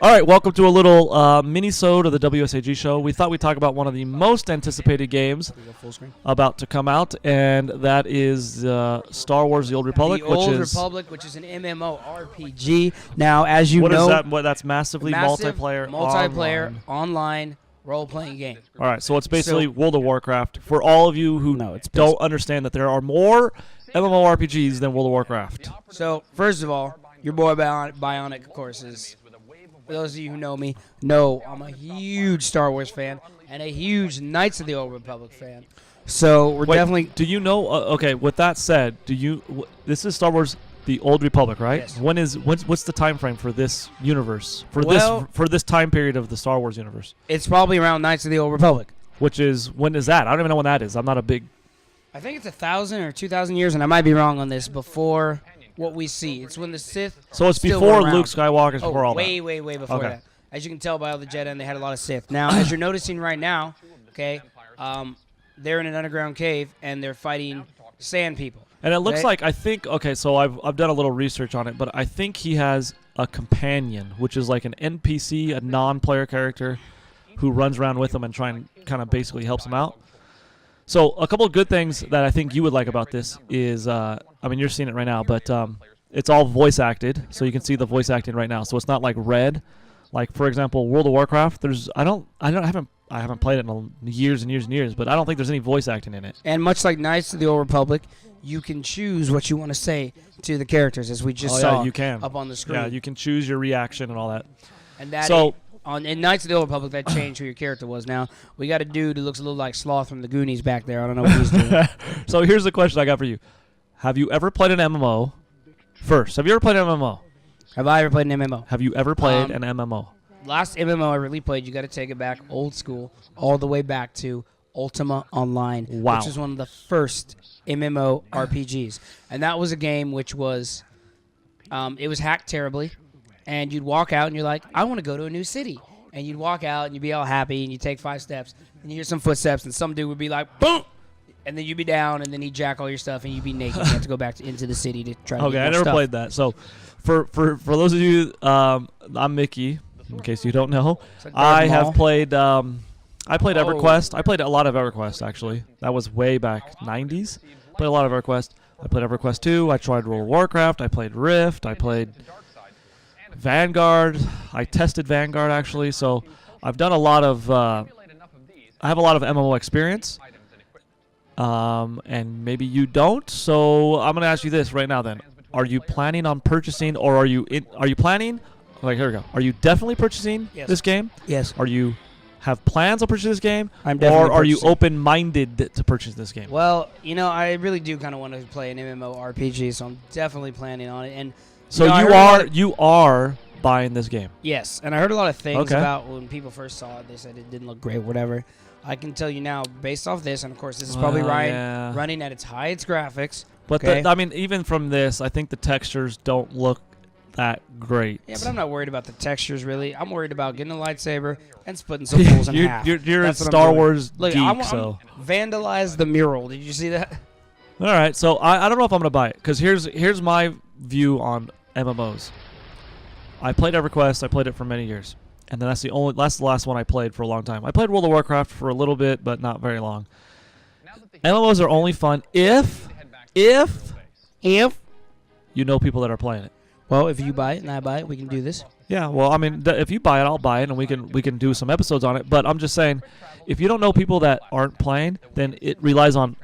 All right, welcome to a little mini-sode of the WSAG show. We thought we'd talk about one of the most anticipated games about to come out, and that is Star Wars: The Old Republic. Which is an MMORPG. Now, as you know, what is that? That's massively multiplayer, online role-playing game. All right, so it's basically World of Warcraft. For all of you who don't understand that there are more MMORPGs than World of Warcraft. So, first of all, your boy Bionic, of course, is... For those of you who know me, know I'm a huge Star Wars fan and a huge Knights of the Old Republic fan. So we're definitely... Do you know... okay, with that said, this is Star Wars: The Old Republic, right? Yes. What's the time frame for this universe? For this time period of the Star Wars universe? It's probably around Knights of the Old Republic. When is that? I don't even know when that is. I'm not a big... I think it's 1,000 or 2,000 years, and I might be wrong on this, before... what we see. It's when the Sith. So it's before Luke Skywalker, before all that. Way before that. As you can tell by all the Jedi, and they had a lot of Sith. Now, as you're noticing right now, okay, they're in an underground cave and they're fighting sand people. And it looks like so I've done a little research on it, but I think he has a companion, which is like an NPC, a non-player character, who runs around with him and kind of basically helps him out. So a couple of good things that I think you would like about this is, you're seeing it right now, but it's all voice acted, so you can see the voice acting right now. So it's not like red, like for example, World of Warcraft. I haven't played it in years and years and years, but I don't think there's any voice acting in it. And much like Knights of the Old Republic, you can choose what you want to say to the characters, as we just saw you can. Up on the screen. Yeah, you can choose your reaction and all that. And that in Knights of the Old Republic, that changed who your character was. Now, we got a dude who looks a little like Sloth from the Goonies back there. I don't know what he's doing. So here's the question I got for you. Have you ever played an MMO? First, have you ever played an MMO? Have I ever played an MMO? Have you ever played an MMO? Last MMO I really played, you got to take it back old school, all the way back to Ultima Online, which is one of the first MMORPGs. And that was a game which was, it was hacked terribly. And you'd walk out and you're like, I want to go to a new city. And you'd walk out and you'd be all happy and you take 5 steps and you hear some footsteps and some dude would be like, boom! And then you'd be down and then he'd jack all your stuff and you'd be naked. You have to go back into the city to try to get more I never played that. So for those of you, I'm Mickey, in case you don't know. I have played, I played EverQuest. I played a lot of EverQuest, actually. That was way back, 90s. Played a lot of EverQuest. I played EverQuest 2. I tried World of Warcraft. I played Rift. I played... Vanguard. I tested Vanguard, actually, so I've done a lot of I have a lot of MMO experience, and maybe you don't, so I'm going to ask you this right now then. Are you planning on purchasing, or are you planning, like, here we go, are you definitely purchasing this game? Yes. Are you have plans to purchase this game? I'm definitely Or are you open-minded to purchase this game? Well, I really do kind of want to play an MMORPG, so I'm definitely planning on it, and... So you are buying this game? Yes, and I heard a lot of things about when people first saw it. They said it didn't look great, whatever. I can tell you now, based off this, and of course this is probably running at its highest graphics. But even from this, I think the textures don't look that great. Yeah, but I'm not worried about the textures really. I'm worried about getting a lightsaber and splitting some fools in half. You're a Star Wars geek, I'm vandalize the mural. Did you see that? All right, so I don't know if I'm gonna buy it because here's my view on MMOs. I played EverQuest. I played it for many years, and then that's the last one I played for a long time. I played World of Warcraft for a little bit, but not very long. MMOs are only fun if you know people that are playing it. Well, if you buy it and I buy it, we can do this. Yeah, well, I mean, if you buy it, I'll buy it, and we can do some episodes on it. But I'm just saying, if you don't know people that aren't playing, then it relies on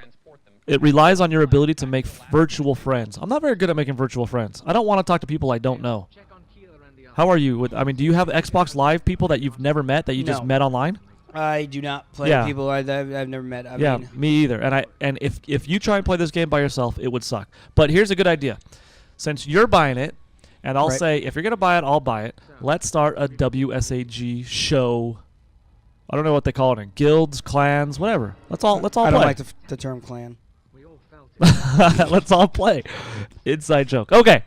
your ability to make virtual friends. I'm not very good at making virtual friends. I don't want to talk to people I don't know. How are you? Do you have Xbox Live people that you've never met that you just met online? I do not play people I've never met. I mean, me either. And if you try and play this game by yourself, it would suck. But here's a good idea. Since you're buying it, and I'll say, if you're going to buy it, I'll buy it. Let's start a WSAG show. I don't know what they call it in guilds, clans, whatever. Let's all play. I don't like the term clan. Let's all play. Inside joke. Okay.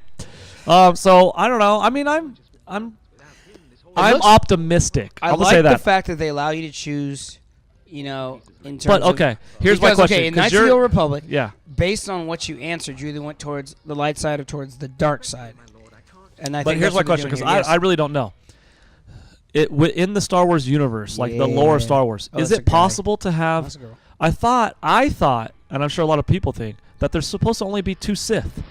So I don't know. I mean, I'm optimistic. I like the fact that they allow you to choose, in terms of... Here's my question. Okay, in Knights of the Old Republic, yeah, based on what you answered, you either went towards the light side or towards the dark side. And I But think here's that's my what they're question, doing because here, yes. I really don't know. In the Star Wars universe, like the lore of Yeah. Star Wars, Oh, is that's a it guy. possible to have? That's a girl. I thought, and I'm sure a lot of people think that there's supposed to only be 2 Sith.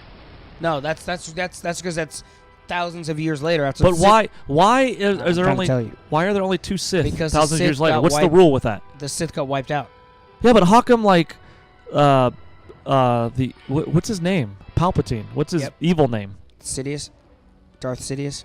No, that's because that's thousands of years later. After But the Sith, why is there trying to only tell you. why are there only 2 Sith Because the thousands of Sith years later? got What's the wiped- rule with that? the Sith got wiped out. Yeah, but how come like what's his name? Palpatine. What's his Yep. evil name? Sidious, Darth Sidious.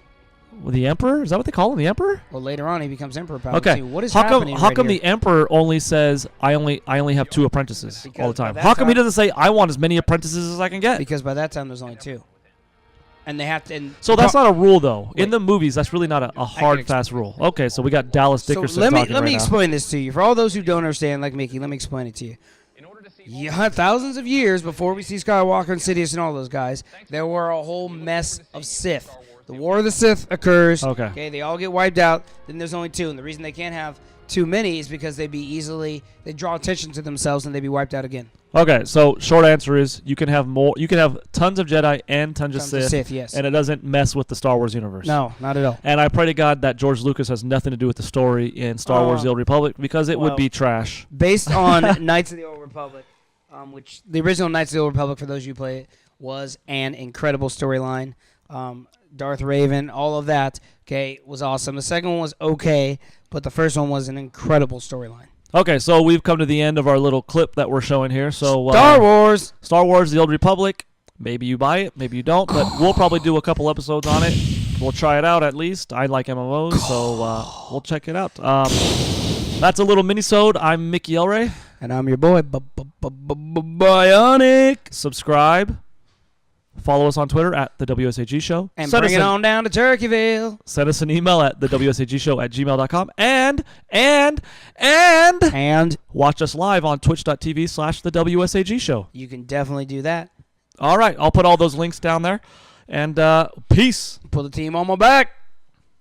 The Emperor? Is that what they call him? The Emperor? Well, later on he becomes Emperor Palpatine. Okay. What is How come happening? how come the Emperor only says I only have 2 apprentices Because all the by time? that How come he time- doesn't say I want as many apprentices as I can get? Because by that time there's only 2, and they have to. And So that's not a rule though. In Wait. the movies, that's really not a hard fast rule. Okay, so we got Dallas So Dickerson let me talking right now. explain this to you. For all those who don't understand, like Mickey, let me explain it to you. Thousands of years before we see Skywalker and Sidious and all those guys, there were a whole mess of Sith. The War of the Sith occurs. Okay. They all get wiped out. Then there's only 2, and the reason they can't have too many is because they draw attention to themselves and they'd be wiped out again. Okay, so short answer is you can have more. You can have tons of Jedi and tons of Sith, Yes. and it doesn't mess with the Star Wars universe. No, not at all. And I pray to God that George Lucas has nothing to do with the story in Star Wars: The Old Republic, because it would well, be trash. Based on Knights of the Old Republic, which the original Knights of the Old Republic, for those of you who play it, was an incredible storyline. Darth Raven, all of that, was awesome. The second one was okay, but the first one was an incredible storyline. Okay, so we've come to the end of our little clip that we're showing here. So Star Wars. Star Wars: The Old Republic. Maybe you buy it, maybe you don't, but we'll probably do a couple episodes on it. We'll try it out at least. I like MMOs, so we'll check it out. That's a little mini-sode. I'm Mickey Elray. And I'm your boy, Bionic. Subscribe. Follow us on Twitter at TheWSAGShow. And bring it on down to Turkeyville. Send us an email at TheWSAGShow@gmail.com. And watch us live on twitch.tv/TheWSAGShow. You can definitely do that. All right. I'll put all those links down there. And peace. Put the team on my back.